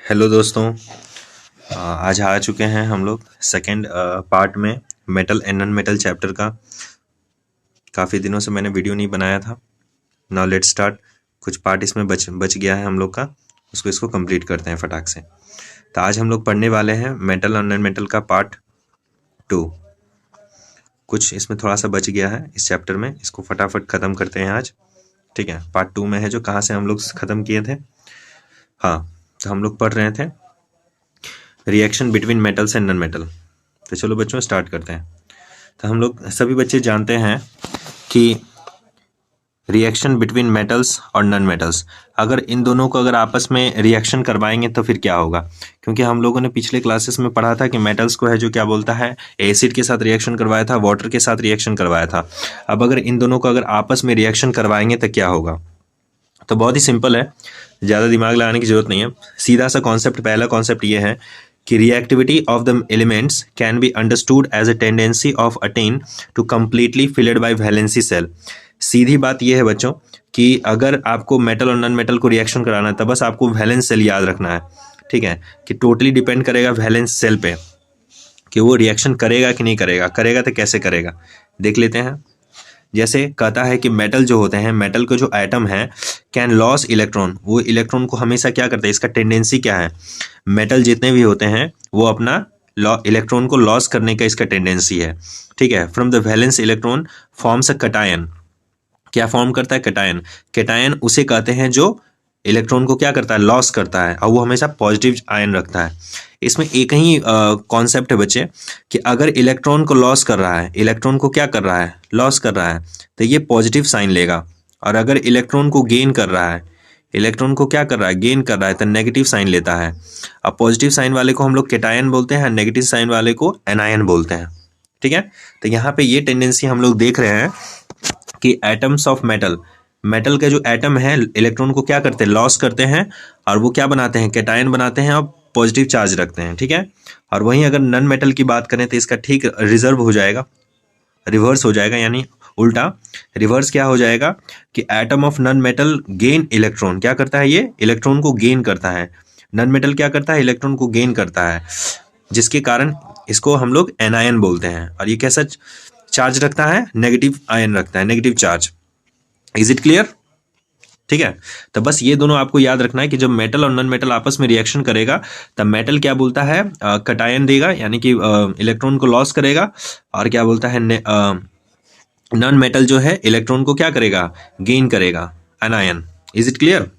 Hello दोस्तों। आज आ चुके हैं हम लोग सेकेंड पार्ट में metal and non metal chapter का। काफ़ी दिनों से मैंने वीडियो नहीं बनाया था। Now let's start. कुछ पार्ट इसमें बच गया है हम लोग का, इसको कंप्लीट करते हैं फटाक से। तो आज हम लोग पढ़ने वाले हैं मेटल और नॉन मेटल का पार्ट 2। कुछ इसमें थोड़ा सा बच गया है इस चैप्टर में, इसको फटाफट ख़त्म करते हैं आज। ठीक है, पार्ट 2 में है जो कहाँ से हम लोग ख़त्म किए थे। हाँ, तो हम लोग पढ़ रहे थे reaction between metals and non metal. तो चलो बच्चों स्टार्ट करते हैं। तो हम लोग सभी बच्चे जानते हैं कि रिएक्शन बिटवीन मेटल्स और नॉन मेटल्स, अगर इन दोनों को अगर आपस में रिएक्शन करवाएंगे तो फिर क्या होगा। क्योंकि हम लोगों ने पिछले क्लासेस में पढ़ा था कि मेटल्स को है जो क्या बोलता है, एसिड के साथ रिएक्शन करवाया था, वाटर के साथ रिएक्शन करवाया था। अब अगर इन दोनों को अगर आपस में रिएक्शन करवाएंगे तो क्या होगा। तो बहुत ही सिंपल है, ज़्यादा दिमाग लगाने की जरूरत नहीं है। सीधा सा कॉन्सेप्ट, पहला कॉन्सेप्ट ये है कि reactivity of the elements can be understood as a tendency of attain to completely filled by valency cell. सीधी बात यह है बच्चों कि अगर आपको मेटल और नॉन मेटल को रिएक्शन कराना है तो बस आपको वैलेंस सेल याद रखना है। ठीक है, कि टोटली डिपेंड करेगा वैलेंस सेल पे कि वो रिएक्शन करेगा कि नहीं करेगा, करेगा तो कैसे करेगा। देख लेते हैं। जैसे कहता है कि मेटल जो होते हैं, मेटल के जो एटम है कैन लॉस इलेक्ट्रॉन, वो इलेक्ट्रॉन को हमेशा क्या करता है, इसका टेंडेंसी क्या है। मेटल जितने भी होते हैं वो अपना इलेक्ट्रॉन को लॉस करने का इसका टेंडेंसी है। ठीक है, from the valence electron forms a cation. क्या फॉर्म करता है, कैटायन। कैटायन उसे कहते हैं जो इलेक्ट्रॉन को क्या करता है, लॉस करता है, और वो हमेशा पॉजिटिव आयन रखता है। इसमें एक ही कॉन्सेप्ट है बच्चे कि अगर इलेक्ट्रॉन को लॉस कर रहा है, इलेक्ट्रॉन को क्या कर रहा है, लॉस कर रहा है, तो ये पॉजिटिव साइन लेगा। और अगर इलेक्ट्रॉन को गेन कर रहा है, इलेक्ट्रॉन को क्या कर रहा है, गेन कर रहा है, तो नेगेटिव साइन लेता है। अब पॉजिटिव साइन वाले को हम लोग कैटायन बोलते हैं, नेगेटिव साइन वाले को एनायन बोलते हैं। ठीक है, तो यहाँ पे ये टेंडेंसी हम लोग देख रहे हैं कि एटम्स ऑफ मेटल, मेटल के जो एटम है इलेक्ट्रॉन को क्या करते हैं, लॉस करते हैं, और वो क्या बनाते हैं, कैटायन बनाते हैं और पॉजिटिव चार्ज रखते हैं। ठीक है, और वहीं अगर नॉन मेटल की बात करें तो इसका ठीक रिजर्व हो जाएगा, रिवर्स हो जाएगा, यानी उल्टा। रिवर्स क्या हो जाएगा कि atom of non metal gain electron, क्या करता है, ये इलेक्ट्रॉन को गेन करता है। नॉन मेटल क्या करता है, इलेक्ट्रॉन को गेन करता है, जिसके कारण इसको हम लोग एनायन बोलते हैं। और ये कैसा चार्ज रखता है, नेगेटिव आयन रखता है, negative charge. Is it clear. ठीक है, तो बस ये दोनों आपको याद रखना है कि जब मेटल और नॉन मेटल आपस में रिएक्शन करेगा तब मेटल क्या बोलता है, कैटायन देगा, यानी कि इलेक्ट्रॉन को लॉस करेगा। और क्या बोलता है, नॉन मेटल जो है इलेक्ट्रॉन को क्या करेगा, गेन करेगा, anion. Is it clear.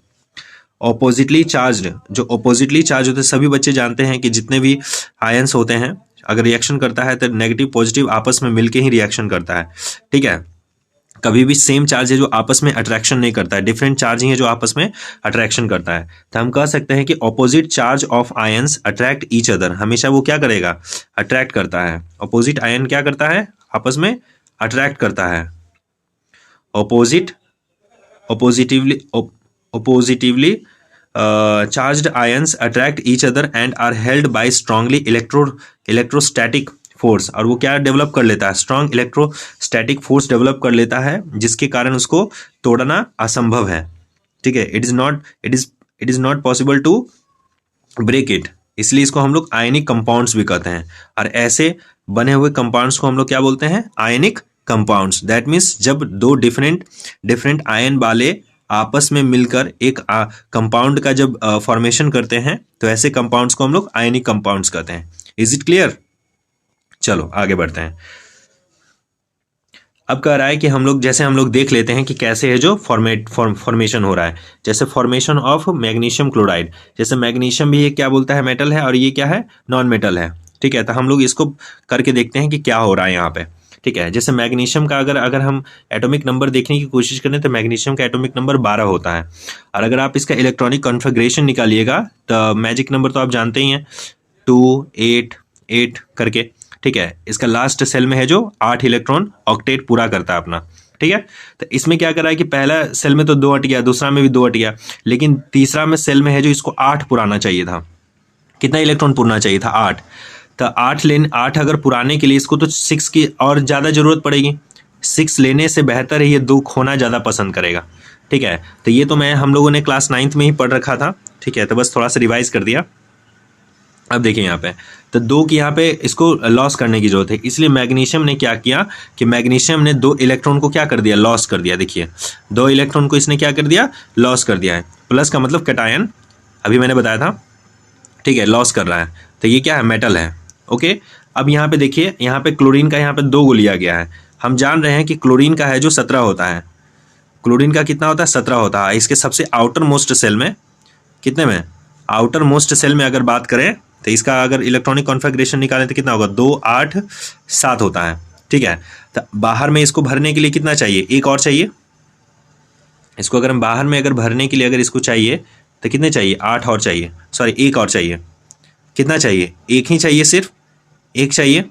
Oppositely charged, जो ऑपोजिटली चार्ज होते हैं, सभी बच्चे जानते हैं कि जितने भी आयंस होते हैं अगर रिएक्शन करता है तो नेगेटिव पॉजिटिव आपस में मिलके ही रिएक्शन करता है। ठीक है, कभी भी सेम चार्ज है जो आपस में अट्रैक्शन नहीं करता है, डिफरेंट चार्ज ही है जो आपस में अट्रैक्शन करता है। तो हम कह सकते हैं कि opposite charge of ions attract each other, हमेशा वो क्या करेगा, अट्रैक्ट करता है। ऑपोजिट आयन क्या करता है, आपस में अट्रैक्ट करता है। Oppositely charged ions attract each other and are held by strongly electrostatic force. और वो क्या डेवलप कर लेता है, स्ट्रांग इलेक्ट्रोस्टैटिक फोर्स डेवलप कर लेता है, जिसके कारण उसको तोड़ना असंभव है। ठीक है, it is not possible to break it, इसलिए इसको हम लोग आयनिक कंपाउंड्स भी कहते हैं। और ऐसे बने हुए कंपाउंड्स को हम लोग क्या बोलते हैं, आयनिक कंपाउंड्स। दैट मीन्स जब दो डिफरेंट आयन वाले आपस में मिलकर एक कंपाउंड का जब फॉर्मेशन करते हैं तो ऐसे कंपाउंड्स को हम लोग आयनिक कंपाउंड्स कहते हैं। Is it clear. चलो आगे बढ़ते हैं। अब कह रहा है कि हम लोग देख लेते हैं कि कैसे है जो फॉर्मेशन हो रहा है। जैसे फॉर्मेशन ऑफ मैग्नीशियम क्लोराइड, जैसे मैग्नीशियम भी ये क्या बोलता है, मेटल है, और ये क्या है, नॉन मेटल है। ठीक है, तो हम लोग इसको करके देखते हैं कि क्या हो रहा है यहाँ पे। ठीक है, जैसे मैग्नीशियम का अगर हम एटॉमिक नंबर देखने की कोशिश करें तो मैग्नीशियम का एटॉमिक नंबर 12 होता है। और अगर आप इसका इलेक्ट्रॉनिक कॉन्फ़िगरेशन निकालिएगा तो मैजिक नंबर तो आप जानते ही हैं, 2 8 8 करके। ठीक है, इसका लास्ट सेल में है जो 8 इलेक्ट्रॉन ऑक्टेट पूरा करता है अपना। ठीक है, तो इसमें क्या कर रहा है कि पहला सेल में तो 2 हट गया, दूसरा में भी 2 हट गया, लेकिन तीसरा में सेल में है जो इसको 8 पुराना चाहिए था। कितना इलेक्ट्रॉन पुराना चाहिए था, 8। तो 8 अगर पुराने के लिए इसको तो 6 की और ज़्यादा ज़रूरत पड़ेगी। 6 लेने से बेहतर है ये 2 खोना ज़्यादा पसंद करेगा। ठीक है, तो ये तो हम लोगों ने क्लास 9th में ही पढ़ रखा था। ठीक है, तो बस थोड़ा सा रिवाइज कर दिया। अब देखिए यहाँ पे तो 2 की यहाँ पे इसको लॉस करने की जरूरत है, इसलिए मैग्नीशियम ने क्या किया कि मैग्नीशियम ने 2 इलेक्ट्रॉन को क्या कर दिया, लॉस कर दिया। देखिए 2 इलेक्ट्रॉन को इसने क्या कर दिया, लॉस कर दिया है। प्लस का मतलब कैटायन, अभी मैंने बताया था, ठीक है, लॉस कर रहा है, तो ये क्या है, मेटल है। ओके, अब यहाँ पे देखिए, यहाँ पे क्लोरीन का यहाँ पे 2 को लिया गया है। हम जान रहे हैं कि क्लोरीन का है जो 17 होता है, क्लोरीन का कितना होता है, 17 होता है। इसके सबसे आउटर मोस्ट सेल में, कितने में, आउटर मोस्ट सेल में अगर बात करें तो इसका अगर इलेक्ट्रॉनिक कॉन्फ़िगरेशन निकालें तो कितना होगा, 2 8 7 होता है। ठीक है, तो बाहर में इसको भरने के लिए कितना चाहिए, एक और चाहिए। इसको अगर हम बाहर में अगर भरने के लिए अगर इसको चाहिए तो कितने चाहिए, 8 और चाहिए, सॉरी एक और चाहिए। कितना चाहिए, एक ही चाहिए, सिर्फ एक चाहिए।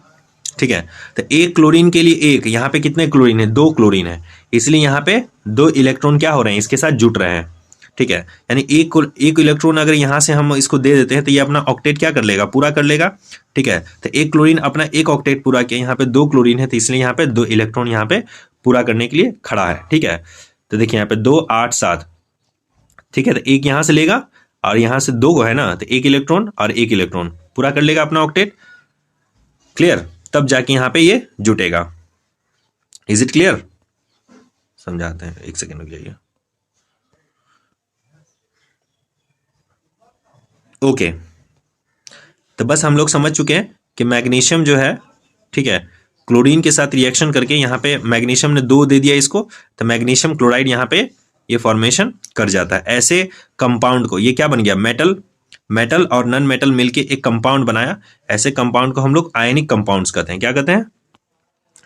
ठीक है, तो एक क्लोरीन के लिए एक, यहाँ पे कितने क्लोरीन है, 2 क्लोरीन है, इसलिए यहाँ पे 2 इलेक्ट्रॉन क्या हो रहे हैं, इसके साथ जुट रहे हैं। ठीक है, यानी एक इलेक्ट्रॉन अगर यहाँ से हम इसको दे देते हैं तो ये अपना ऑक्टेट क्या कर लेगा, पूरा कर लेगा। ठीक है, तो एक क्लोरीन अपना एक ऑक्टेट पूरा किया, यहाँ पे 2 क्लोरीन है तो इसलिए यहाँ पे 2 इलेक्ट्रॉन यहाँ पे पूरा करने के लिए खड़ा है। ठीक है, तो देखिए यहाँ पे 2 8 7, ठीक है, तो एक यहाँ से लेगा और यहाँ से 2 है ना, तो एक इलेक्ट्रॉन और एक इलेक्ट्रॉन पूरा कर लेगा अपना ऑक्टेट। क्लियर, तब जाके यहाँ पे ये जुटेगा। इज इट क्लियर, समझाते हैं, एक सेकेंड रुक जाइए। ओके, तो बस हम लोग समझ चुके हैं कि मैग्नीशियम जो है, ठीक है, क्लोरीन के साथ रिएक्शन करके यहाँ पे मैग्नीशियम ने 2 दे दिया इसको, तो मैग्नीशियम क्लोराइड यहाँ पे ये फॉर्मेशन कर जाता है। ऐसे कंपाउंड को, ये क्या बन गया, मेटल, मेटल और नॉन मेटल मिलके एक कंपाउंड बनाया। ऐसे कंपाउंड को हम लोग आयनिक कंपाउंड्स कहते हैं। क्या कहते हैं,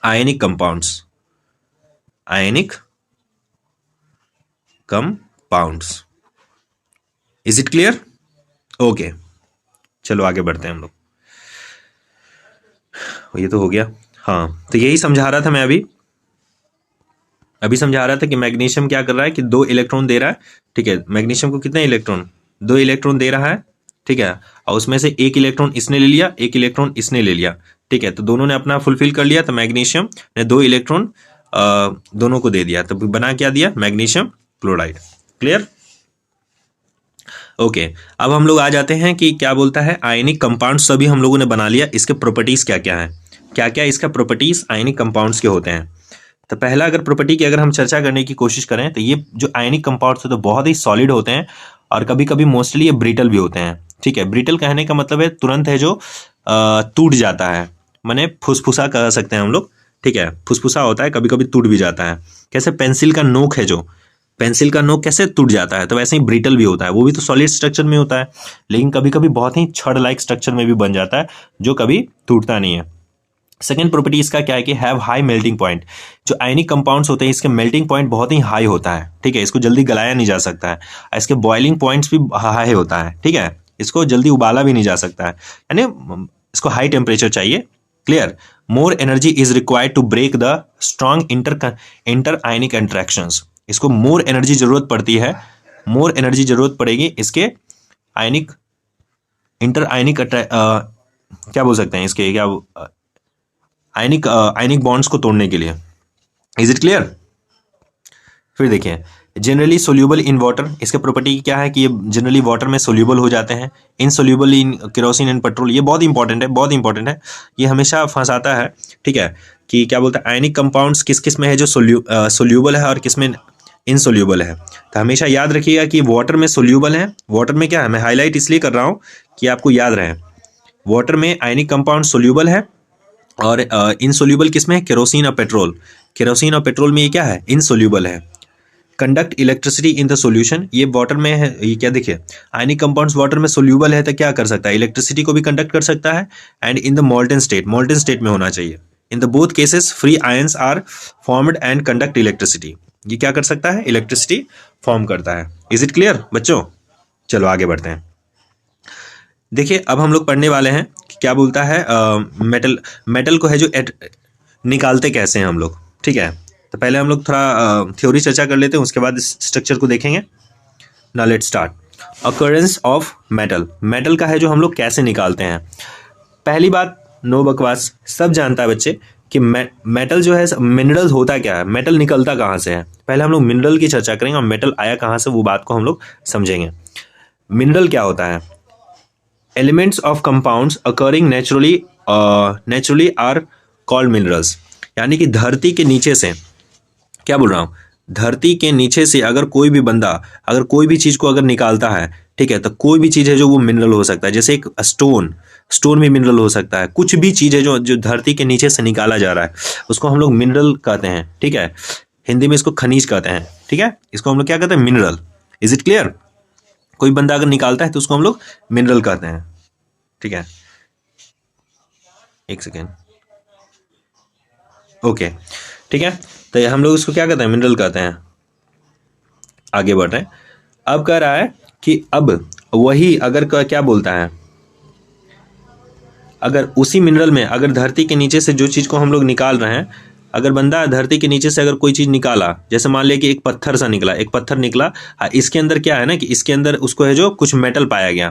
ionic compounds, ionic compounds. Is it clear, okay, चलो आगे बढ़ते हैं हम लोग। ये तो हो गया, हाँ, तो यही समझा रहा था मैं अभी समझा रहा था कि मैग्नीशियम क्या कर रहा है कि 2 इलेक्ट्रॉन दे रहा है। ठीक है, मैग्नीशियम को कितने इलेक्ट्रॉन, 2 इलेक्ट्रॉन दे रहा है। ठीक है, और उसमें से एक इलेक्ट्रॉन इसने ले लिया, एक इलेक्ट्रॉन इसने ले लिया। ठीक है, तो दोनों ने अपना फुलफिल कर लिया, तो मैग्नीशियम ने 2 इलेक्ट्रॉन दोनों को दे दिया, तो बना क्या दिया, मैग्नीशियम क्लोराइड। क्लियर, ओके, अब हम लोग आ जाते हैं कि क्या बोलता है, आयनिक कंपाउंड सभी हम लोगों ने बना लिया, इसके प्रॉपर्टीज क्या क्या है, क्या क्या इसका प्रॉपर्टीज आयनिक कंपाउंड्स के होते हैं। तो पहला अगर प्रॉपर्टी की अगर हम चर्चा करने की कोशिश करें तो ये जो आयनिक कंपाउंड्स है तो बहुत ही सॉलिड होते हैं और कभी कभी मोस्टली ये ब्रिटल भी होते हैं। ठीक है, ब्रिटल कहने का मतलब है तुरंत है जो टूट जाता है, माने फुसफुसा कह सकते हैं हम लोग। ठीक है, फुसफुसा होता है, कभी कभी टूट भी जाता है। कैसे पेंसिल का नोक है, जो पेंसिल का नोक कैसे टूट जाता है, तो वैसे ही ब्रिटल भी होता है, वो भी तो सॉलिड स्ट्रक्चर में होता है, लेकिन कभी कभी बहुत ही छड़ लाइक स्ट्रक्चर में भी बन जाता है जो कभी टूटता नहीं है। सेकेंड प्रॉपर्टी इसका क्या है कि हैव हाई मेल्टिंग पॉइंट। जो आयनिक कंपाउंड्स होते हैं इसके मेल्टिंग पॉइंट बहुत ही हाई होता है। ठीक है, इसको जल्दी गलाया नहीं जा सकता है, इसके बॉइलिंग पॉइंट्स भी हाई होता है। ठीक है, इसको जल्दी उबाला भी नहीं जा सकता है, यानी इसको हाई टेम्परेचर चाहिए। Clear, more energy is required to break the strong inter ionic interactions. इसको मोर एनर्जी जरूरत पड़ती है, मोर एनर्जी जरूरत पड़ेगी इसके आयनिक इंटर आयनिक क्या बोल सकते हैं इसके, क्या आयनिक बॉन्ड्स को तोड़ने के लिए। इज इट क्लियर, फिर देखिए जनरली सोल्यूबल इन वाटर, इसके प्रॉपर्टी क्या है कि ये जनरली वाटर में सोल्यूबल हो जाते हैं। Insoluble in kerosene and petrol, ये बहुत इंपॉर्टेंट है, बहुत इंपॉर्टेंट है, ये हमेशा फंसाता है। ठीक है, कि क्या बोलते हैं आयनिक कंपाउंड्स किस किस में है जो सोल्यूबल है और किस में इनसोल्यूबल है। तो हमेशा याद रखिएगा कि वाटर में सोल्यूबल है, वाटर में क्या है, मैं हाईलाइट इसलिए कर रहा हूँ कि आपको याद रहे, वाटर में आयनिक कंपाउंड सोल्यूबल है और इनसोल्यूबल किसमें है, केरोसिन और पेट्रोल। केरोसिन और पेट्रोल में ये क्या है, इनसोल्यूबल है। Conduct electricity in the solution, ये वाटर में है, ये क्या देखिए आयनिक कंपाउंड्स वाटर में सोल्यूबल है तो क्या कर सकता है, इलेक्ट्रिसिटी को भी कंडक्ट कर सकता है। And in the molten state में होना चाहिए। In the both cases free ions are formed and conduct electricity, ये क्या कर सकता है, इलेक्ट्रिसिटी फॉर्म करता है। इज इट क्लियर बच्चों, चलो आगे बढ़ते हैं। देखिए अब हम लोग पढ़ने वाले हैं कि क्या बोलता है मेटल को है जो निकालते कैसे हैं हम लोग। ठीक है, तो पहले हम लोग थोड़ा थ्योरी चर्चा कर लेते हैं, उसके बाद इस स्ट्रक्चर को देखेंगे। Now let's start. Occurrence of metal, metal का है जो हम लोग कैसे निकालते हैं। पहली बात, नो बकवास, सब जानता है बच्चे कि मेटल जो है, मिनरल होता क्या है, मेटल निकलता कहाँ से है। पहले हम लोग मिनरल की चर्चा करेंगे और मेटल आया कहाँ से, वो बात को हम लोग समझेंगे। मिनरल क्या होता है? Elements of compounds occurring naturally are called minerals. यानी कि धरती के नीचे से, क्या बोल रहा हूँ, धरती के नीचे से अगर कोई भी बंदा अगर कोई भी चीज को अगर निकालता है, ठीक है, तो कोई भी चीज है जो वो मिनरल हो सकता है। जैसे एक स्टोन भी मिनरल हो सकता है। कुछ भी चीज है जो जो धरती के नीचे से निकाला जा रहा है उसको हम लोग मिनरल कहते हैं, ठीक है। हिंदी में इसको खनिज कहते हैं, ठीक है। इसको हम लोग क्या कहते हैं? मिनरल। Is it clear? कोई बंदा अगर निकालता है तो उसको हम लोग मिनरल कहते हैं, ठीक है। एक सेकेंड, ओके, ठीक है। तो हम लोग इसको क्या कहते हैं? मिनरल कहते हैं। आगे बढ़ रहे हैं। अब कह रहा है कि अब वही अगर क्या बोलता है, अगर उसी मिनरल में अगर धरती के नीचे से जो चीज को हम लोग निकाल रहे हैं, अगर बंदा धरती के नीचे से अगर कोई चीज निकाला, जैसे मान लिया कि एक पत्थर सा निकला, एक पत्थर निकला, इसके अंदर क्या है ना कि इसके अंदर उसको है जो कुछ मेटल पाया गया।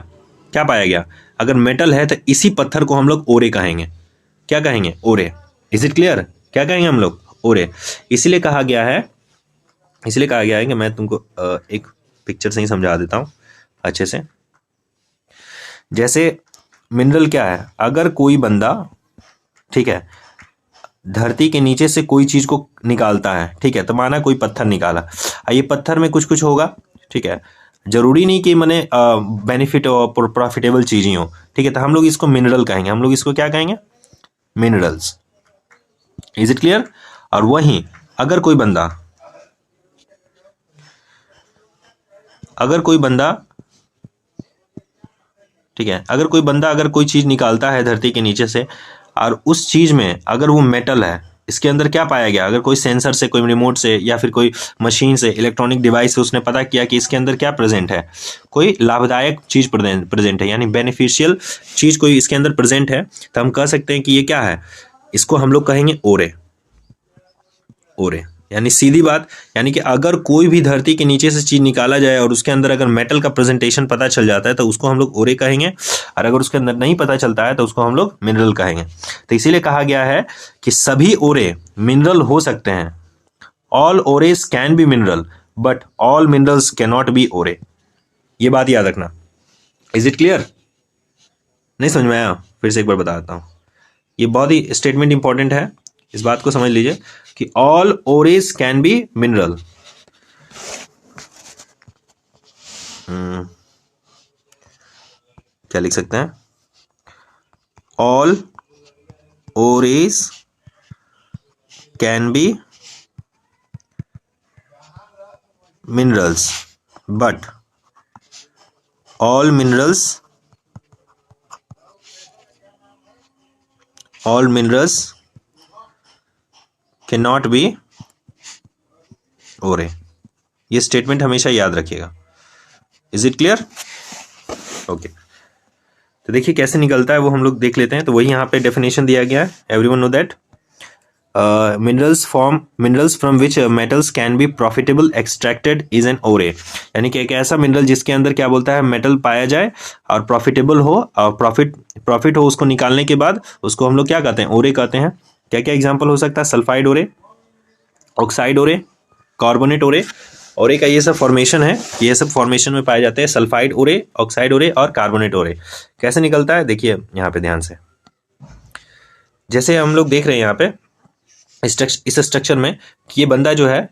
क्या पाया गया? अगर मेटल है तो इसी पत्थर को हम लोग ओरे कहेंगे। क्या कहेंगे? ओरे। Is it clear? क्या कहेंगे हम लोग? ओरे। इसलिए कहा गया है कि मैं तुमको एक पिक्चर से ही समझा देता हूं अच्छे से। जैसे मिनरल क्या है? अगर कोई बंदा, ठीक है, धरती के नीचे से कोई चीज को निकालता है, ठीक है, तो माना कोई पत्थर निकाला, ये पत्थर में कुछ कुछ होगा, ठीक है। जरूरी नहीं कि मैंने बेनिफिट और प्रॉफिटेबल चीज ही हो, ठीक है, तो हम लोग इसको मिनरल कहेंगे। हम लोग इसको क्या कहेंगे? मिनरल्स। Is it clear? और वहीं अगर कोई बंदा ठीक है, अगर कोई चीज निकालता है धरती के नीचे से और उस चीज में अगर वो मेटल है, इसके अंदर क्या पाया गया? अगर कोई सेंसर से, कोई रिमोट से या फिर कोई मशीन से, इलेक्ट्रॉनिक डिवाइस से उसने पता किया कि इसके अंदर क्या प्रेजेंट है, कोई लाभदायक चीज प्रेजेंट है, यानी बेनिफिशियल चीज कोई इसके अंदर प्रेजेंट है, तो हम कह सकते हैं कि ये क्या है? इसको हम लोग कहेंगे ओरे। ओरे यानी सीधी बात, यानी कि अगर कोई भी धरती के नीचे से चीज निकाला जाए और उसके अंदर अगर मेटल का प्रेजेंटेशन पता चल जाता है तो उसको हम लोग ओरे कहेंगे, और अगर उसके अंदर नहीं पता चलता है तो उसको हम लोग मिनरल कहेंगे। तो इसीलिए कहा गया है कि सभी ओरे मिनरल हो सकते हैं। All ores can be mineral but all minerals cannot नॉट बी ओरे। ये बात याद रखना। Is it clear? नहीं समझ में आया? फिर से एक बार बता देता हूं। ये बहुत ही स्टेटमेंट इंपॉर्टेंट है, इस बात को समझ लीजिए कि all ores can be mineral. क्या लिख सकते हैं? All ores can be minerals but all minerals cannot नॉट बी ओरे। ये स्टेटमेंट हमेशा याद रखिएगा। Is it clear? ओके, तो देखिए कैसे निकलता है वो हम लोग देख लेते हैं। तो वही यहाँ पे डेफिनेशन दिया गया है। Everyone know that minerals from which metals can be profitable extracted is an ओरे। यानी कि एक ऐसा मिनरल जिसके अंदर क्या बोलता है, मेटल पाया जाए और प्रॉफिटेबल हो और प्रॉफिट हो उसको निकालने के बाद, उसको हम लोग क्या कहते हैं? ओरे कहते हैं। क्या क्या एग्जाम्पल हो सकता है? सल्फाइड ओरे, ऑक्साइड ओरे, कार्बोनेट ओरे। ओरे का ये सब फॉर्मेशन है, ये सब फॉर्मेशन में पाए जाते हैं सल्फाइड ओरे, ऑक्साइड ओरे और कार्बोनेट ओरे। कैसे निकलता है देखिए यहाँ पे ध्यान से। जैसे हम लोग देख रहे हैं यहाँ पे इस स्ट्रक्चर में कि ये बंदा जो है,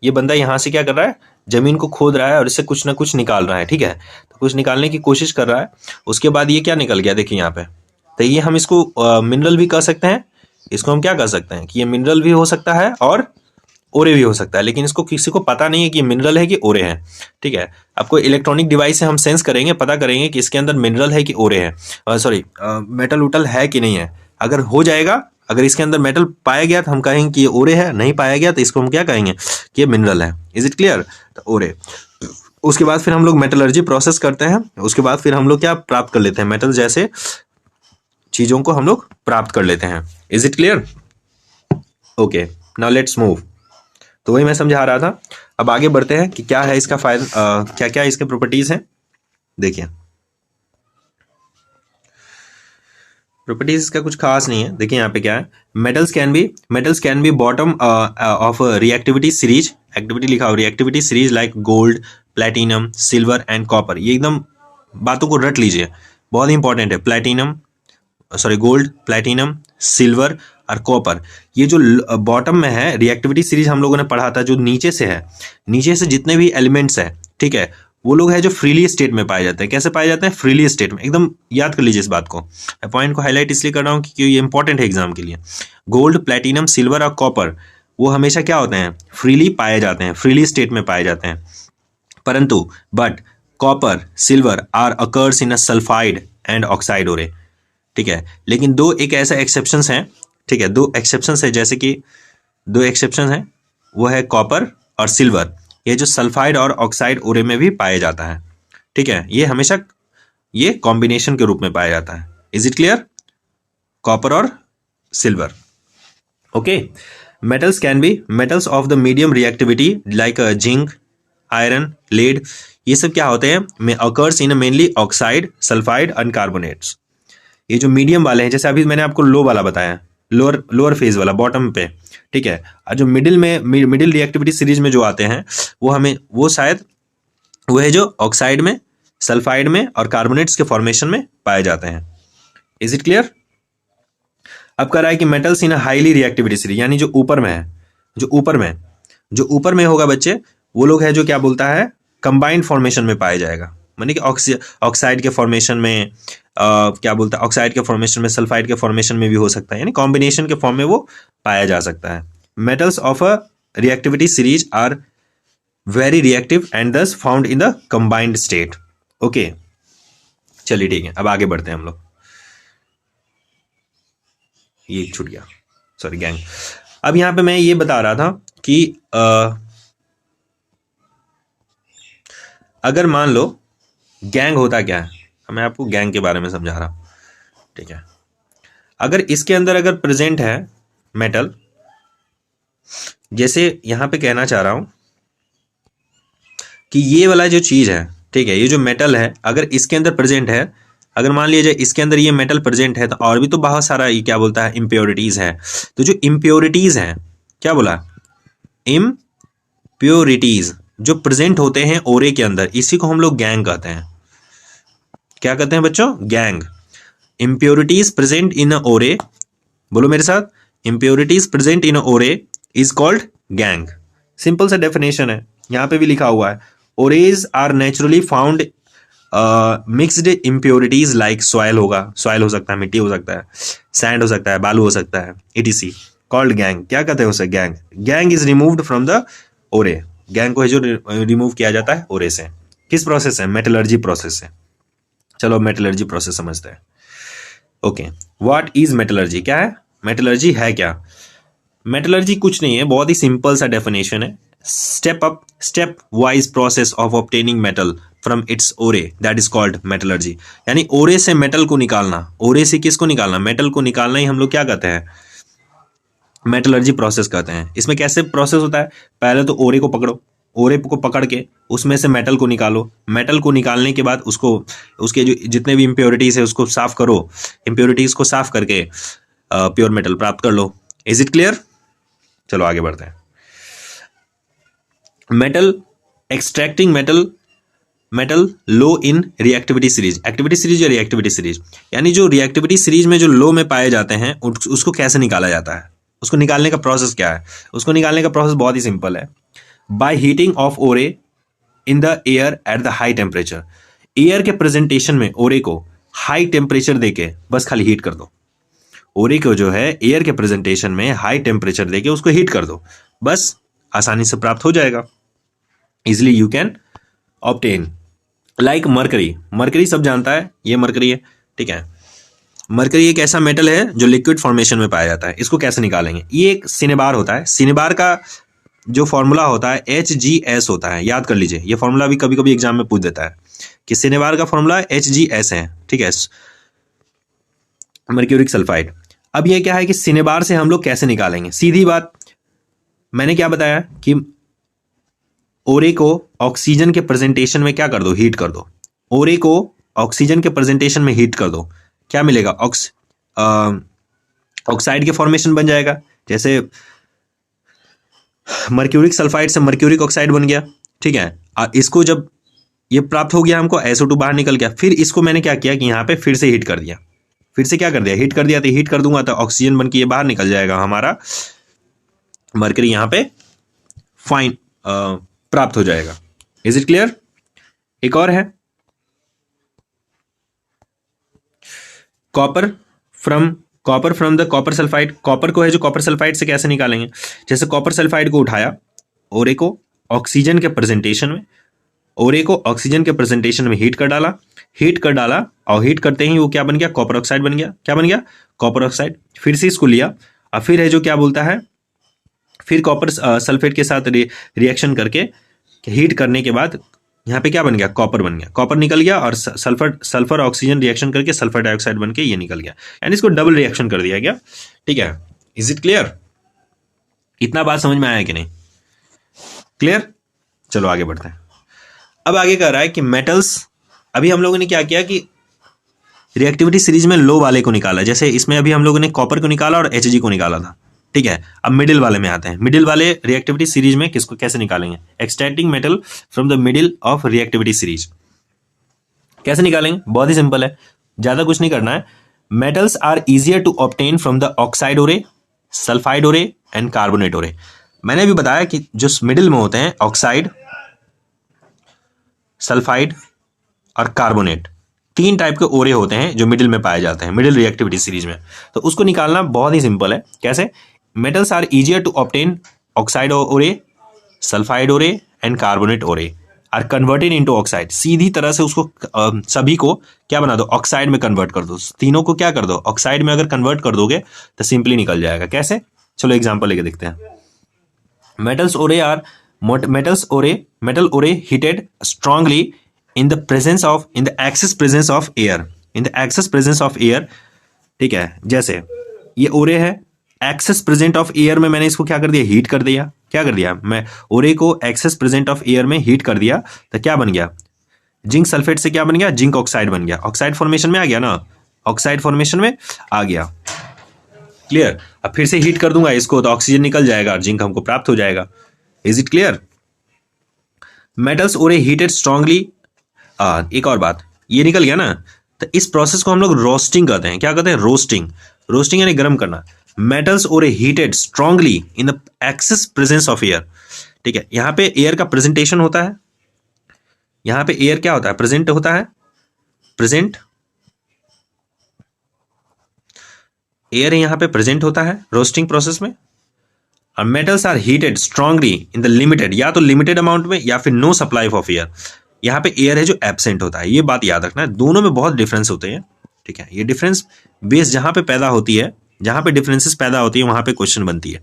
ये बंदा यहाँ से क्या कर रहा है? जमीन को खोद रहा है और इससे कुछ ना कुछ निकाल रहा है, ठीक है। तो कुछ निकालने की कोशिश कर रहा है। उसके बाद ये क्या निकल गया देखिए यहाँ पे। तो ये हम इसको मिनरल भी कह सकते हैं। इसको हम क्या कह सकते हैं कि ये मिनरल भी हो सकता है और ओरे भी हो सकता है, लेकिन इसको किसी को पता नहीं है कि ये मिनरल है कि ओरे है, ठीक है। आपको इलेक्ट्रॉनिक डिवाइस से हम सेंस करेंगे, पता करेंगे कि इसके अंदर मिनरल है कि ओरे है, सॉरी मेटल उटल है कि नहीं है। अगर हो जाएगा, अगर इसके अंदर मेटल पाया गया तो हम कहेंगे कि ये ओरे है, नहीं पाया गया तो इसको हम क्या कहेंगे कि ये मिनरल है। Is it clear? तो ओरे। उसके बाद फिर हम लोग मेटलर्जी प्रोसेस करते हैं। उसके बाद फिर हम लोग क्या प्राप्त कर लेते हैं? मेटल जैसे चीजों को हम लोग प्राप्त कर लेते हैं। Is it clear? Okay, now let's move. तो वही मैं समझा रहा था। अब आगे बढ़ते हैं कि क्या है इसका फायदा, क्या क्या इसके प्रॉपर्टीज हैं। देखिए प्रॉपर्टीज इसका कुछ खास नहीं है। देखिए यहाँ पे क्या है, metals can B bottom of reactivity series. Activity लिखा हो, reactivity series like gold, platinum, silver and copper. ये एकदम बातों को रट लीजिए, बहुत इंपॉर्टेंट है। गोल्ड, प्लेटिनम, सिल्वर और कॉपर। ये जो बॉटम में है रिएक्टिविटी सीरीज हम लोगों ने पढ़ा था, जो नीचे से है, नीचे से जितने भी एलिमेंट्स हैं, ठीक है, वो लोग है जो फ्रीली स्टेट में पाए जाते हैं। कैसे पाए जाते हैं? फ्रीली स्टेट में। एकदम याद कर लीजिए इस बात को। मैं पॉइंट को हाईलाइट इसलिए कर रहा हूँ क्योंकि ये इंपॉर्टेंट है एग्जाम के लिए। गोल्ड, प्लेटिनम, सिल्वर और कॉपर वो हमेशा क्या होते हैं? फ्रीली पाए जाते हैं, फ्रीली स्टेट में पाए जाते हैं। परंतु but copper, silver are occurs in a sulphide and oxide ore, ठीक है। लेकिन दो एक ऐसा एक्सेप्शंस हैं, ठीक है, दो एक्सेप्शंस है, जैसे कि दो एक्सेप्शंस हैं, वो है कॉपर और सिल्वर। ये जो सल्फाइड और ऑक्साइड ओरे में भी पाया जाता है, ठीक है। ये हमेशा ये कॉम्बिनेशन के रूप में पाया जाता है। Is it clear? कॉपर और silver, okay. Metals can be metals of the medium reactivity like zinc, iron, lead. ये सब क्या होते हैं? में occurs in mainly oxide, sulphide and carbonates. ये जो मीडियम वाले हैं, जैसे अभी मैंने आपको लो वाला बताया, लोअर फेज वाला बॉटम पे, ठीक है। और जो मिडिल रिएक्टिविटी सीरीज में जो आते हैं वो शायद वो है जो ऑक्साइड में, सल्फाइड में और कार्बोनेट्स के फॉर्मेशन में पाए जाते हैं। Is it clear? अब कह रहा है कि metals in highly reactivity series, यानी जो ऊपर में है, जो ऊपर में होगा बच्चे, वो लोग है जो क्या बोलता है? कंबाइंड फॉर्मेशन में पाया जाएगा। माने कि ऑक्साइड के फॉर्मेशन में क्या बोलता है? ऑक्साइड के फॉर्मेशन में, सल्फाइड के फॉर्मेशन में भी हो सकता है, यानी कॉम्बिनेशन के फॉर्म में वो पाया जा सकता है। Metals of a reactivity series are very reactive and thus found in the combined state. Okay, चलिए ठीक है, अब आगे बढ़ते हैं हम लोग। ये छूट गया, सॉरी गैंग। अब यहां पे मैं ये बता रहा था कि अगर मान लो गैंग होता क्या है, मैं आपको गैंग के बारे में समझा रहा हूं, ठीक है। अगर इसके अंदर अगर प्रेजेंट है मेटल, जैसे यहां पे कहना चाह रहा हूं कि ये वाला जो चीज है, ठीक है, ये जो मेटल है, अगर इसके अंदर प्रेजेंट है, अगर मान लिया जाए इसके अंदर ये मेटल प्रेजेंट है, तो और भी तो बहुत सारा ये क्या बोलता है? इम्प्योरिटीज है। तो जो इम्प्योरिटीज है, क्या बोला? इम्प्योरिटीज जो प्रेजेंट होते हैं ओरे के अंदर, इसी को हम लोग गैंग कहते हैं। क्या कहते हैं बच्चों? गैंग। इम्प्योरिटीज प्रेजेंट इन ओरे, बोलो मेरे साथ, impurities present in ore is called gangue. Simple सा डेफिनेशन है, यहां पे भी लिखा हुआ है। Ores are naturally found mixed impurities like soil होगा, सॉइल हो सकता है, मिट्टी हो सकता है, सैंड हो सकता है, बालू हो सकता है, etc कॉल्ड गैंग। क्या कहते हैं उसे? Gang. Gang is removed from the ओरे। गैंग को है जो रिमूव किया जाता है ओरे से। किस प्रोसेस से? मेटलर्जी प्रोसेस से। चलो मेटलर्जी प्रोसेस समझते हैं। Okay, what is metallurgy? क्या है मेटलर्जी? है क्या? मेटलर्जी कुछ नहीं है, बहुत ही सिंपल सा डेफिनेशन है। Step wise process of obtaining metal from its ओरे, दैट इज कॉल्ड मेटलर्जी। यानी ओरे से मेटल को निकालना। ओरे से किसको निकालना? मेटल को निकालना ही हम लोग क्या कहते हैं? मेटलर्जी प्रोसेस कहते हैं। इसमें कैसे प्रोसेस होता है? पहले तो ओरे को पकड़ो, ओरे को पकड़ के उसमें से मेटल को निकालो। मेटल को निकालने के बाद उसको, उसके जो जितने भी इम्प्योरिटीज है उसको साफ करो। इम्प्योरिटीज को साफ करके प्योर मेटल प्राप्त कर लो। Is it clear? चलो आगे बढ़ते हैं। मेटल एक्सट्रैक्टिंग मेटल लो इन रिएक्टिविटी सीरीज। एक्टिविटी सीरीज या रिएक्टिविटी सीरीज, यानी जो रिएक्टिविटी सीरीज में जो लो में पाए जाते हैं उसको कैसे निकाला जाता है? उसको निकालने का प्रोसेस क्या है? उसको निकालने का प्रोसेस बहुत ही सिंपल है। बाय हीटिंग ऑफ ओरे in the air at the high temperature. Air के प्रेजेंटेशन में ओरे को हाई टेम्परेचर देके बस खाली हीट कर दो। ओरे को जो है एयर के प्रेजेंटेशन में हाई टेम्परेचर देके उसको हीट कर दो, बस आसानी से प्राप्त हो जाएगा। Easily you can obtain. Like mercury. Mercury सब जानता है, ये मरकरी है, ठीक है। मरकरी एक ऐसा मेटल है जो लिक्विड फॉर्मेशन में पाया जाता है। इसको कैसे निकालेंगे? ये एक सिनेबार होता है। सिनेबार का जो फॉर्मूला होता है HgS होता है, याद कर लीजिए। ये फॉर्मूला भी कभी कभी एग्जाम में पूछ देता है कि सिनेबार का फॉर्मूला HgS है, ठीक है, मर्क्यूरिक सल्फाइड। अब ये क्या है कि सिनेबार से हम लोग कैसे निकालेंगे? सीधी बात, मैंने क्या बताया कि ओरे को ऑक्सीजन के प्रेजेंटेशन में क्या कर दो? हीट कर दो। ओरे को ऑक्सीजन के प्रेजेंटेशन में हीट कर दो, क्या मिलेगा? ऑक्साइड के फॉर्मेशन बन जाएगा। जैसे मर्क्यूरिक सल्फाइड से मर्क्यूरिक ऑक्साइड बन गया, ठीक है। इसको जब ये प्राप्त हो गया हमको, SO2 बाहर निकल गया। फिर इसको मैंने क्या किया कि यहाँ पे फिर से हीट कर दिया, फिर से क्या कर दिया, हीट कर दिया। तो हीट कर दूंगा तो ऑक्सीजन बन के ये बाहर निकल जाएगा, हमारा मरकरी यहाँ पे फाइन प्राप्त हो जाएगा। Is it clear? एक और है, copper from the copper sulphide. Copper को है जो कॉपर सल्फाइड से कैसे निकालेंगे, जैसे कॉपर सल्फाइड को उठाया, ओरे को ऑक्सीजन के प्रेजेंटेशन में, ओरे को ऑक्सीजन के प्रेजेंटेशन में हीट कर डाला और हीट करते ही वो क्या बन गया, कॉपर ऑक्साइड बन गया। क्या बन गया? Copper oxide. फिर से इसको लिया और फिर है जो क्या बोलता है, फिर कॉपर सल्फेट के साथ रिएक्शन करके हीट करने के बाद यहाँ पे क्या बन गया, कॉपर बन गया, कॉपर निकल गया और सल्फर ऑक्सीजन रिएक्शन करके सल्फर डाइऑक्साइड बन के ये निकल गया, यानी इसको डबल रिएक्शन कर दिया गया। ठीक है, इज इट क्लियर? इतना बात समझ में आया कि नहीं? क्लियर? चलो आगे बढ़ते हैं। अब आगे कह रहा है कि मेटल्स, अभी हम लोगों ने क्या किया कि रिएक्टिविटी सीरीज में लो वाले को निकाला, जैसे इसमें अभी हम लोगों ने कॉपर को निकाला और Hg को निकाला था। ठीक है, अब मिडिल वाले में आते हैं। मिडिल वाले रिएक्टिविटी सीरीज में किसको कैसे निकालेंगे, extracting metal from the middle of reactivity series. कैसे निकालेंगे? बहुत ही सिंपल है, ज्यादा कुछ नहीं करना है। Metals are easier to obtain from the oxide ore, sulphide ore and carbonate ore. मैंने अभी बताया कि जो मिडिल में होते हैं ऑक्साइड, सल्फाइड और कार्बोनेट, तीन टाइप के ओरे होते हैं जो मिडिल में पाए जाते हैं, मिडिल रिएक्टिविटी सीरीज में। तो उसको निकालना बहुत ही सिंपल है। कैसे? Metals are easier to obtain, oxide ore, sulphide ore and carbonate ore are converted into oxide. सीधी तरह से उसको सभी को क्या बना दो, ऑक्साइड में कन्वर्ट कर दो। तीनों को क्या कर दो, ऑक्साइड में अगर कन्वर्ट कर दोगे तो सिंपली निकल जाएगा। कैसे? चलो एग्जांपल लेके देखते हैं। मेटल ओरे heated strongly in the excess presence of air। ठीक है, जैसे ये ओरे है, एक्सेस प्रेजेंट ऑफ एयर में मैंने इसको क्या कर दिया, हीट कर दिया। क्या कर दिया, मैं ओरे को एक्सेस प्रेजेंट ऑफ एयर में हीट कर दिया तो क्या बन गया, जिंक सल्फेट से क्या बन गया, जिंक ऑक्साइड बन गया। ऑक्साइड फॉर्मेशन में आ गया ना, ऑक्साइड फॉर्मेशन में आ गया। क्लियर? अब फिर से हीट कर दूंगा इसको तो ऑक्सीजन निकल जाएगा और जिंक हमको प्राप्त हो जाएगा। Is it clear? Metals ore heated strongly. एक और बात, ये निकल गया ना, तो इस प्रोसेस को हम लोग रोस्टिंग कहते हैं। क्या कहते हैं? रोस्टिंग यानी गर्म करना। Metals ore heated strongly in the excess presence of air. ठीक है, यहां पे एयर का प्रेजेंटेशन होता है, यहां पे एयर क्या होता है, प्रेजेंट होता है, प्रेजेंट एयर यहां पे प्रेजेंट होता है रोस्टिंग प्रोसेस में। और metals are heated strongly in the limited, या तो लिमिटेड अमाउंट में या फिर नो सप्लाई ऑफ एयर। यहाँ पे एयर है जो एब्सेंट होता है, ये बात याद रखना है। दोनों में बहुत डिफरेंस होते हैं। ठीक है, ये डिफरेंस बेस जहां पे पैदा होती है, जहां पे डिफरेंसेस पैदा होती है वहां पे क्वेश्चन बनती है।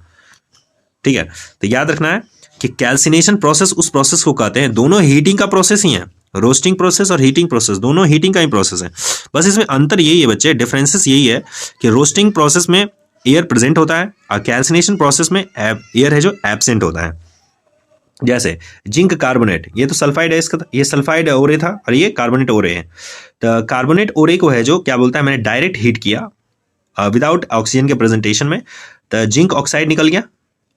ठीक है, तो याद रखना है कि कैल्सिनेशन प्रोसेस उस प्रोसेस को कहते हैं, दोनों हीटिंग का प्रोसेस ही है, रोस्टिंग प्रोसेस और हीटिंग प्रोसेस दोनों हीटिंग का ही प्रोसेस है। बस इसमें अंतर यही है बच्चे, डिफरेंसेस यही है कि रोस्टिंग प्रोसेस में एयर प्रेजेंट होता है और कैल्सिनेशन प्रोसेस में एयर है जो एब्सेंट होता है। जैसे जिंक कार्बोनेट, ये तो सल्फाइड है, इसका ये सल्फाइड ओरे था और ये कार्बोनेट ओरे है। तो कार्बोनेट ओरे को है जो क्या बोलता है, मैंने डायरेक्ट हीट किया विदाउट ऑक्सीजन के प्रेजेंटेशन में, तो जिंक ऑक्साइड निकल गया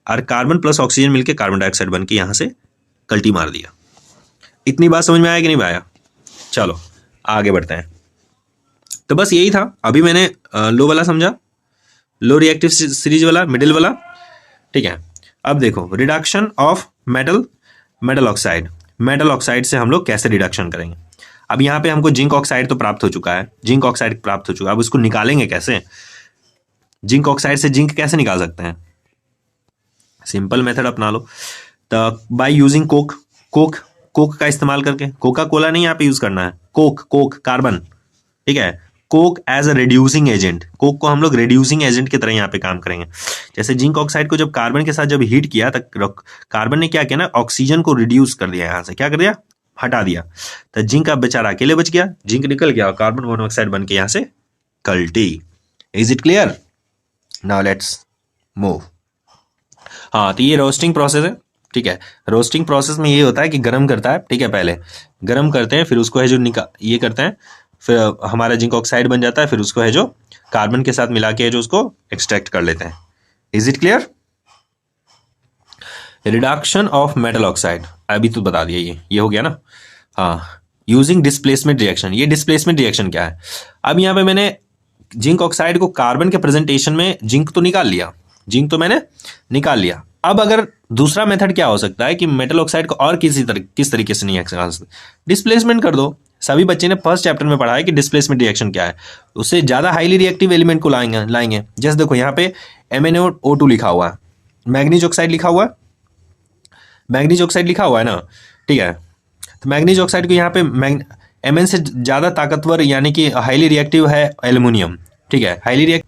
और कार्बन प्लस ऑक्सीजन मिलकर कार्बन डाइऑक्साइड बन के यहां से कल्टी मार दिया। इतनी बात समझ में आया कि नहीं आया? चलो आगे बढ़ते हैं। तो बस यही था। अभी मैंने लो वाला समझा, लो रिएक्टिव सीरीज वाला, मिडिल वाला। ठीक है, अब देखो रिडक्शन ऑफ मेटल ऑक्साइड से हम लोग कैसे रिडक्शन करेंगे। अब यहाँ पे हमको जिंक ऑक्साइड तो प्राप्त हो चुका है, अब इसको निकालेंगे कैसे? जिंक ऑक्साइड से जिंक कैसे निकाल सकते हैं? सिंपल मेथड अपना लो, तो बाय यूजिंग कोक का इस्तेमाल करके। कोका कोला नहीं यहाँ पे यूज करना है, कोक कार्बन। ठीक है, coke as a reducing agent, coke को हम लोग रिड्यूसिंग एजेंट की तरह यहाँ पे काम करेंगे। जैसे जिंक ऑक्साइड को जब कार्बन के साथ जब हीट किया तो कार्बन ने क्या किया ना, ऑक्सीजन को रिड्यूस कर दिया, यहाँ से क्या कर दिया, हटा दिया। तो जिंक अब बेचारा अकेले बच गया, जिंक निकल गया और कार्बन मोनोऑक्साइड बन के यहाँ से कल्टी। Is it clear? Now let's move. हाँ, तो ये रोस्टिंग प्रोसेस है। ठीक है, रोस्टिंग प्रोसेस में ये होता है कि गर्म करता है। ठीक है, पहले गर्म करते हैं, फिर उसको है जो ये करते हैं, फिर हमारा जिंक ऑक्साइड बन जाता है, फिर उसको है जो कार्बन के साथ मिला के जो उसको एक्सट्रैक्ट कर लेते हैं। Is it clear? Reduction of metal oxide अभी तो बता दिया, ये हो गया ना। हाँ, यूजिंग डिस्प्लेसमेंट रिएक्शन। ये डिस्प्लेसमेंट रिएक्शन क्या है? अब यहाँ पे मैंने जिंक ऑक्साइड को कार्बन के प्रेजेंटेशन में जिंक तो निकाल लिया, जिंक तो मैंने निकाल लिया। अब अगर दूसरा मेथड क्या हो सकता है कि मेटल ऑक्साइड को और किस तरीके से नहीं निकाल सकते, डिस्प्लेसमेंट कर दो। सभी बच्चे ने फर्स्ट चैप्टर में पढ़ा है कि डिस्प्लेसमेंट रिएक्शन क्या है। उससे ज़्यादा हाईली रिएक्टिव एलिमेंट को लाएंगे। जैसे देखो यहाँ पे MnO2 लिखा हुआ है, मैग्नीज ऑक्साइड लिखा हुआ है, मैग्नीज ऑक्साइड लिखा हुआ है ना, ठीक है। तो मैग्नीज ऑक्साइड को यहाँ पे Mn से ज़्यादा ताकतवर यानी कि हाईली रिएक्टिव है एल्युमिनियम, ठीक है। हाईली रिएक्ट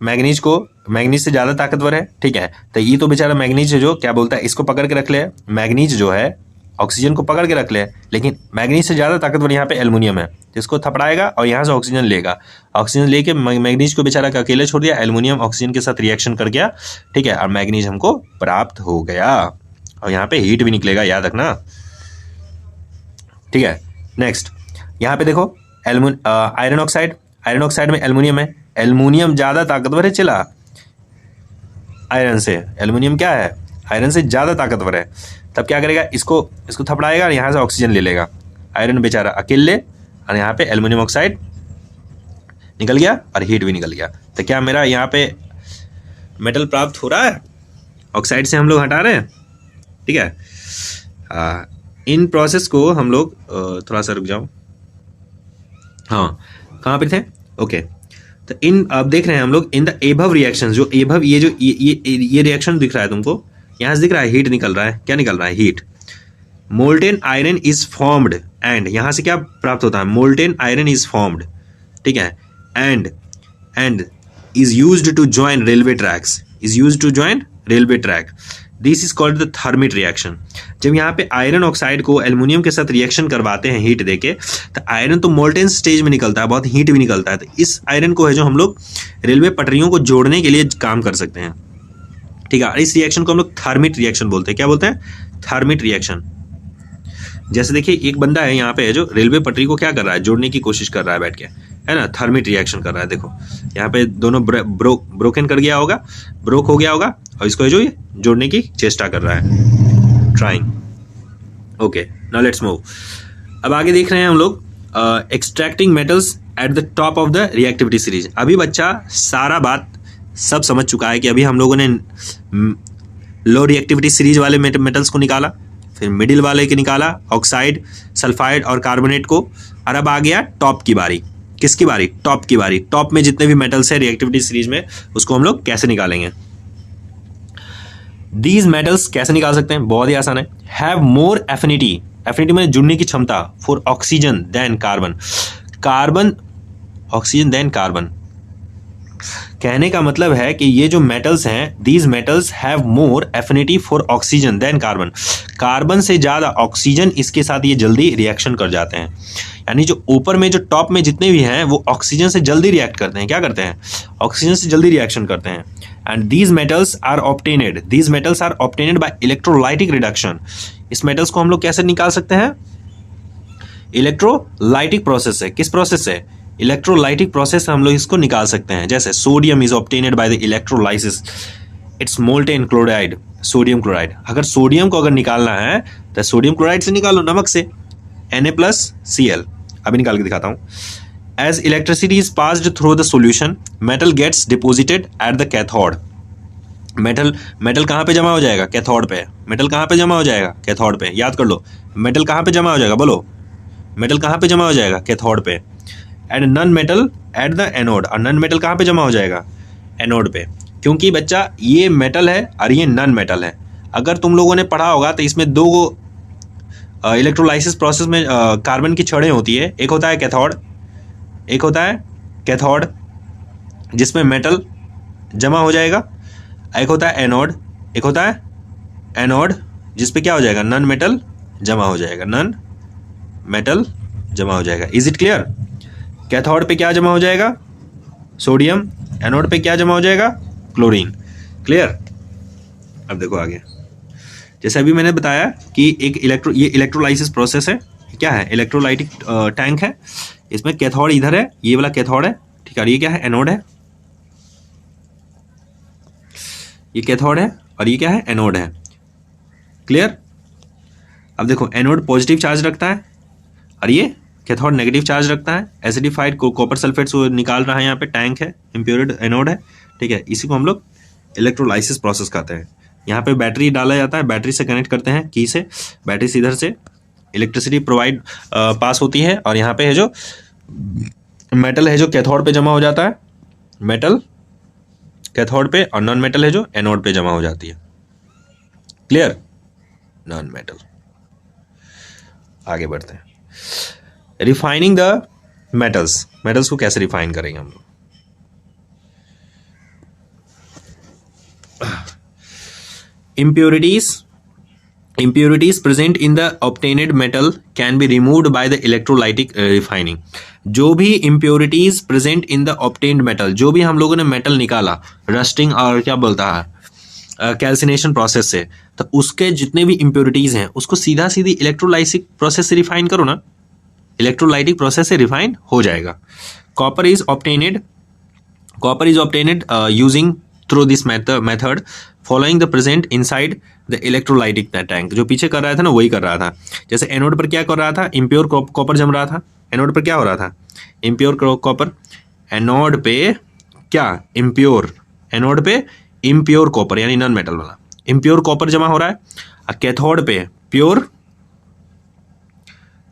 मैग्नीज से ज़्यादा ताकतवर है, ठीक है। तो ये तो बेचारा मैग्नीज जो क्या बोलता है, इसको पकड़ के रख ले, मैग्नीज जो है ऑक्सीजन को पकड़ के रख ले, लेकिन मैग्नीज से ज़्यादा ताकतवर यहाँ पे एल्युमिनियम है, तो इसको थपड़ाएगा और यहाँ से ऑक्सीजन लेगा। ऑक्सीजन लेके मैग्नीज को बेचारा का अकेले छोड़ दिया, एल्युमिनियम ऑक्सीजन के साथ रिएक्शन कर गया, ठीक है, और मैग्नीज हमको प्राप्त हो गया। और यहाँ पे हीट भी निकलेगा, याद रखना, ठीक है। नेक्स्ट यहाँ पे देखो आयरन ऑक्साइड में एल्युमिनियम है, एल्युमिनियम ज़्यादा ताकतवर है चला आयरन से, एल्युमिनियम क्या है, आयरन से ज़्यादा ताकतवर है। तब क्या करेगा, इसको थपड़ाएगा और यहाँ से ऑक्सीजन ले लेगा, आयरन बेचारा अकेले, और यहाँ पे एल्युमिनियम ऑक्साइड निकल गया और हीट भी निकल गया। तो क्या मेरा यहाँ पे मेटल प्राप्त हो रहा है, ऑक्साइड से हम लोग हटा रहे हैं, ठीक है। इन प्रोसेस को हम लोग थोड़ा सा रुक जाओ, हाँ कहाँ पे थे, ओके। तो इन अब देख रहे हैं हम लोग इन द एबव रिएक्शन, जो एबव ये रिएक्शन दिख रहा है तुमको, यहाँ से दिख रहा है हीट निकल रहा है, क्या निकल रहा है, heat. Molten iron is formed and, यहाँ से क्या प्राप्त होता है, मोल्टेन आयरन इज फॉर्म्ड, ठीक है, and is used to join railway tracks, is used to join railway track. This is called the thermite reaction. जब यहाँ पे आयरन ऑक्साइड को एल्युमिनियम के साथ रिएक्शन करवाते हैं हीट देके, तो आयरन तो मोल्टेन स्टेज में निकलता है, बहुत हीट भी निकलता है। तो इस आयरन को है जो हम लोग रेलवे पटरियों को जोड़ने के लिए काम कर सकते हैं, ठीक है। इस रिएक्शन को हम लोग थर्मिट रिएक्शन बोलते हैं। क्या बोलते हैं, थर्मिट रिएक्शन। जैसे देखिए एक बंदा है यहाँ पे जो रेलवे पटरी को क्या कर रहा है, जोड़ने की कोशिश कर रहा है बैठ के, है ना, थर्मिट रिएक्शन कर रहा है। देखो यहाँ पे दोनों ब्रोकन कर गया होगा, ब्रोक हो गया होगा, और इसको जो ये जोड़ने की चेष्टा कर रहा है, trying. Okay, now let's move. अब आगे देख रहे हैं हम लोग extracting metals at the top of the reactivity series. अभी बच्चा सारा बात सब समझ चुका है कि अभी हम लोगों ने लो रिएक्टिविटी सीरीज वाले मेटल्स को निकाला, फिर मिडिल वाले के निकाला, ऑक्साइड, सल्फाइड और कार्बोनेट को, और अब आ गया टॉप की बारी। किसकी बारी, टॉप की बारी। टॉप में जितने भी मेटल्स है रिएक्टिविटी सीरीज में, उसको हम लोग कैसे निकालेंगे। दीज मेटल्स कैसे निकाल सकते हैं, बहुत ही आसान है। हैव मोर एफिनिटी, एफिनिटी में जुड़ने की क्षमता, for oxygen than carbon, oxygen than carbon. कहने का मतलब है कि ये जो मेटल्स हैं, these metals have more affinity for oxygen than carbon, carbon से ज़्यादा ऑक्सीजन इसके साथ ये जल्दी रिएक्शन कर जाते हैं। यानी जो ऊपर में जो टॉप में जितने भी हैं वो ऑक्सीजन से जल्दी रिएक्ट करते हैं, क्या करते हैं, ऑक्सीजन से जल्दी रिएक्शन करते हैं। And these metals are obtained by electrolytic reduction. इस मेटल्स को हम लोग कैसे निकाल सकते हैं, इलेक्ट्रोलाइटिक प्रोसेस से। किस प्रोसेस से, इलेक्ट्रोलाइटिक प्रोसेस से हम लोग इसको निकाल सकते हैं। जैसे sodium is obtained by the electrolysis, its molten chloride, sodium chloride. अगर सोडियम को अगर निकालना है तो सोडियम क्लोराइड से निकालो, नमक से, Na+Cl। अभी निकाल के दिखाता हूँ। As electricity is passed through the solution, metal gets deposited at the cathode. Metal कहाँ पे जमा हो जाएगा, कैथोड पे। मेटल कहाँ पे जमा हो जाएगा, कैथोड पे। याद कर लो, मेटल कहाँ पे जमा हो जाएगा, बोलो, मेटल कहाँ पे जमा हो जाएगा, कैथोड पे। And non metal at the anode, और नन मेटल कहाँ पे जमा हो जाएगा, एनोड पे। क्योंकि बच्चा ये मेटल है और ये नन मेटल है। अगर तुम लोगों ने पढ़ा होगा तो इसमें दो इलेक्ट्रोलाइसिस प्रोसेस में कार्बन की छड़ें होती है। एक होता है कैथोड, जिसमें मेटल जमा हो जाएगा। एक होता है एनोड, जिस पे क्या हो जाएगा, नन मेटल जमा हो जाएगा। Is it clear. कैथोड पे क्या जमा हो जाएगा, सोडियम। एनोड पे क्या जमा हो जाएगा, क्लोरीन। क्लियर। अब देखो आगे, जैसे अभी मैंने बताया कि ये इलेक्ट्रोलाइसिस प्रोसेस है। क्या है, इलेक्ट्रोलाइटिक टैंक है। इसमें कैथोड इधर है, ये वाला कैथोड है, ठीक है। ये क्या है, एनोड है। ये कैथोड है और ये क्या है, एनोड है। क्लियर। अब देखो एनोड पॉजिटिव चार्ज रखता है और ये कैथोड नेगेटिव चार्ज रखता है। एसिडिफाइड कॉपर सल्फेट को निकाल रहा है, यहाँ पे टैंक है, इम्प्योर्ड एनोड है, ठीक है। इसी को हम लोग इलेक्ट्रोलाइसिस प्रोसेस कहते हैं। यहाँ पे बैटरी डाला जाता है, बैटरी से कनेक्ट करते हैं की से, बैटरी से इधर से इलेक्ट्रिसिटी प्रोवाइड पास होती है, और यहाँ पे है जो मेटल है जो कैथोड पे जमा हो जाता है, मेटल कैथोड पे, और नॉन मेटल है जो एनोड पे जमा हो जाती है। क्लियर? Non metal. आगे बढ़ते हैं। रिफाइनिंग द मेटल्स, मेटल्स को कैसे रिफाइन करेंगे हम लोग? impurities present in the obtained metal can be removed by the electrolytic refining। जो भी impurities present in the obtained metal, जो भी हम लोगों ने मेटल निकाला रस्टिंग और क्या बोलता है कैल्सिनेशन प्रोसेस से, तो उसके जितने भी इम्प्योरिटीज हैं उसको सीधा सीधी इलेक्ट्रोलाइटिक प्रोसेस से रिफाइन करो ना, इलेक्ट्रोलाइटिक प्रोसेस से रिफाइन हो जाएगा। Copper is obtained using through this method following the present inside the electrolytic tank. जो पीछे कर रहा था ना वही कर रहा था। जैसे एनोड पर क्या कर रहा था, इम्प्योर कॉपर जम रहा था। एनोड पर क्या हो रहा था, इम्प्योर कॉपर। एनोड पे क्या, इम्प्योर, एनोड पे इम्प्योर कॉपर यानी नॉन मेटल वाला इम्प्योर कॉपर जमा हो रहा है। और कैथोड पे प्योर,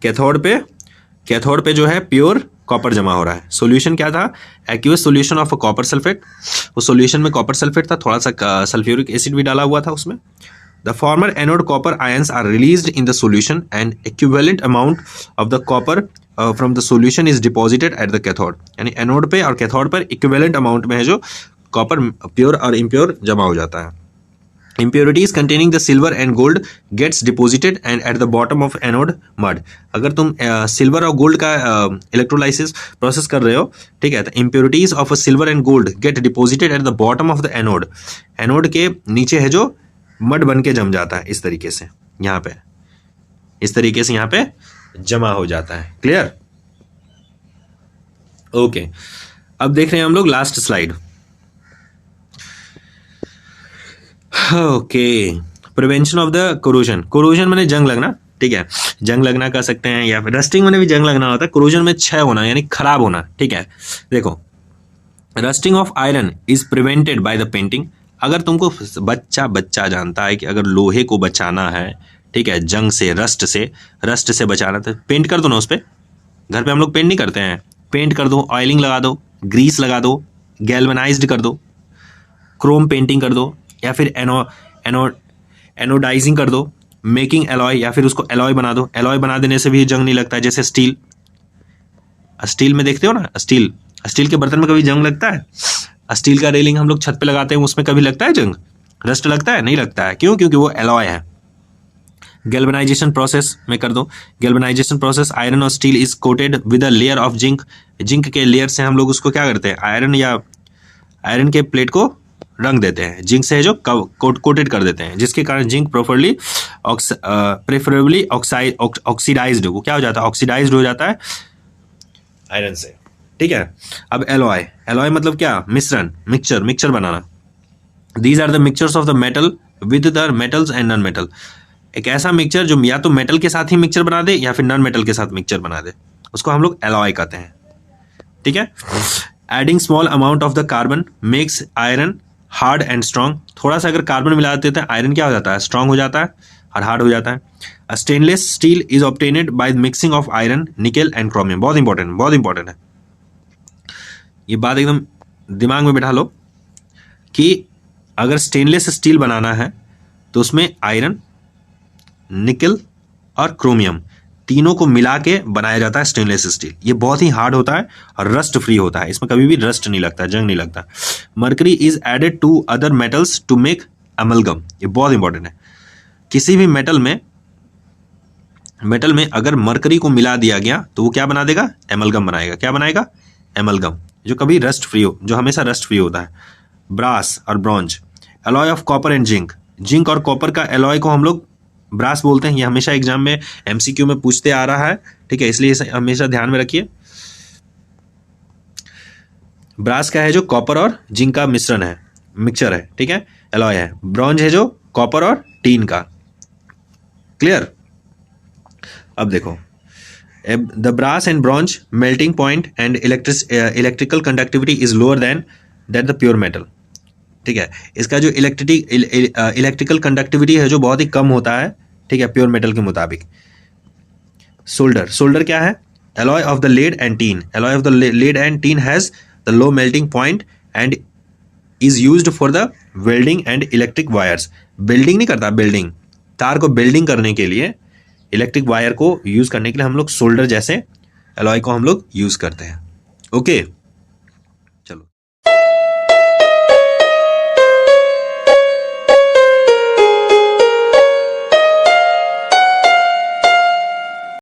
कैथोड पे जो है प्योर कॉपर जमा हो रहा है। सॉल्यूशन क्या था, एक्यूअस सॉल्यूशन ऑफ कॉपर सल्फेट। उस सॉल्यूशन में कॉपर सल्फेट था, थोड़ा सा सल्फ्यूरिक एसिड भी डाला हुआ था उसमें। The former anode copper ions are released in the solution and equivalent amount of the copper from the solution is deposited at the cathode. यानी एनोड पे और कैथोड पर इक्विवेलेंट अमाउंट में है जो कॉपर प्योर और इम्प्योर जमा हो जाता है। Impurities containing the silver and gold gets deposited and at the bottom of anode mud। अगर तुम सिल्वर और गोल्ड का इलेक्ट्रोलाइसिस प्रोसेस कर रहे हो, ठीक है, तो impurities of a silver and gold get deposited at the bottom of the anode। Anode के नीचे है जो मड बन के जम जाता है, इस तरीके से यहाँ पे, इस तरीके से यहाँ पे जमा हो जाता है। क्लियर? ओके, अब देख रहे हैं हम लोग last slide. Okay, prevention of the corrosion. Corrosion माने जंग लगना, ठीक है, जंग लगना कह सकते हैं, या फिर रस्टिंग में भी जंग लगना होता है। कोरोजन में क्षय होना यानी खराब होना, ठीक है। देखो, rusting of iron is prevented by the painting. अगर तुमको बच्चा जानता है कि अगर लोहे को बचाना है, ठीक है, जंग से, रस्ट से बचाना, तो पेंट कर दो ना उस पर। घर पे हम लोग पेंट नहीं करते हैं, पेंट कर दो, ऑयलिंग लगा दो, ग्रीस लगा दो, गैल्वेनाइज्ड कर दो, क्रोम पेंटिंग कर दो, या फिर एनोडाइजिंग कर दो, मेकिंग एलॉय, या फिर उसको एलॉय बना दो। एलॉय बना देने से भी जंग नहीं लगता है। जैसे स्टील में देखते हो ना, स्टील के बर्तन में कभी जंग लगता है? स्टील का रेलिंग हम लोग छत पे लगाते हैं, उसमें कभी लगता है जंग, रस्ट लगता है? नहीं लगता है। क्यों? क्योंकि वो एलॉय है। गैल्वेनाइजेशन प्रोसेस में कर दो। गैल्वेनाइजेशन प्रोसेस, आयरन और steel is coated with a layer of zinc. Zinc के लेयर से हम लोग उसको क्या करते हैं, आयरन के प्लेट को रंग देते हैं, जिंक से है जो कोटेड कर देते हैं, जिसके कारण जिंक प्रेफरेबली ऑक्सीडाइज्ड, वो क्या हो जाता है, ऑक्सीडाइज्ड हो जाता है आयरन से, ठीक है। अब एलॉय मतलब क्या, मिश्रण, मिक्सचर बनाना। These are the mixtures of the metal with the metals and non metal. एक ऐसा मिक्सचर जो या तो मेटल के साथ ही मिक्सचर बना दे या फिर नॉन मेटल के साथ मिक्सचर बना दे, उसको हम लोग एलॉय कहते हैं, ठीक है। Adding small amount of the carbon makes iron hard and strong. थोड़ा सा अगर कार्बन मिला देते हैं, आयरन क्या हो जाता है, स्ट्रॉन्ग हो जाता है और हार्ड हो जाता है। Stainless steel is obtained by mixing of iron, nickel and chromium. बहुत इंपॉर्टेंट है ये बात, एकदम दिमाग में बैठा लो कि अगर स्टेनलेस स्टील बनाना है तो उसमें आयरन, निकेल और क्रोमियम तीनों को मिला के बनाया जाता है स्टेनलेस स्टील। ये बहुत ही हार्ड होता है और रस्ट फ्री होता है, इसमें कभी भी रस्ट नहीं लगता, जंग नहीं लगता। Mercury is added to other metals to make amalgam. ये बहुत इंपॉर्टेंट है। किसी भी मेटल में अगर मर्करी को मिला दिया गया तो वो क्या बना देगा, एमलगम बनाएगा। क्या बनाएगा, एमलगम, जो कभी रस्ट फ्री हो, जो हमेशा रस्ट फ्री होता है। ब्रास और bronze, alloy of copper and zinc और कॉपर का एलॉय को हम लोग ब्रास बोलते हैं। ये हमेशा एग्जाम में एमसीक्यू में पूछते आ रहा है, ठीक है, इसलिए इसे हमेशा ध्यान में रखिए। ब्रास क्या है, जो कॉपर और जिंक का मिक्सचर है, ठीक है, एलॉय है। ब्रॉन्ज है जो कॉपर और टीन का। क्लियर? अब देखो, the brass and bronze melting point and electrical conductivity is lower than the pure metal. ठीक है, इसका जो इलेक्ट्रिकल कंडक्टिविटी है जो बहुत ही कम होता है, ठीक है, प्योर मेटल के मुताबिक। सोल्डर क्या है? Alloy of the lead and tin. Alloy of the lead and tin has the low melting point and is used for the welding and electric wires. Building नहीं करता, बिल्डिंग, तार को building करने के लिए, इलेक्ट्रिक वायर को use करने के लिए हम लोग सोल्डर जैसे एलॉय को हम लोग यूज करते हैं। ओके।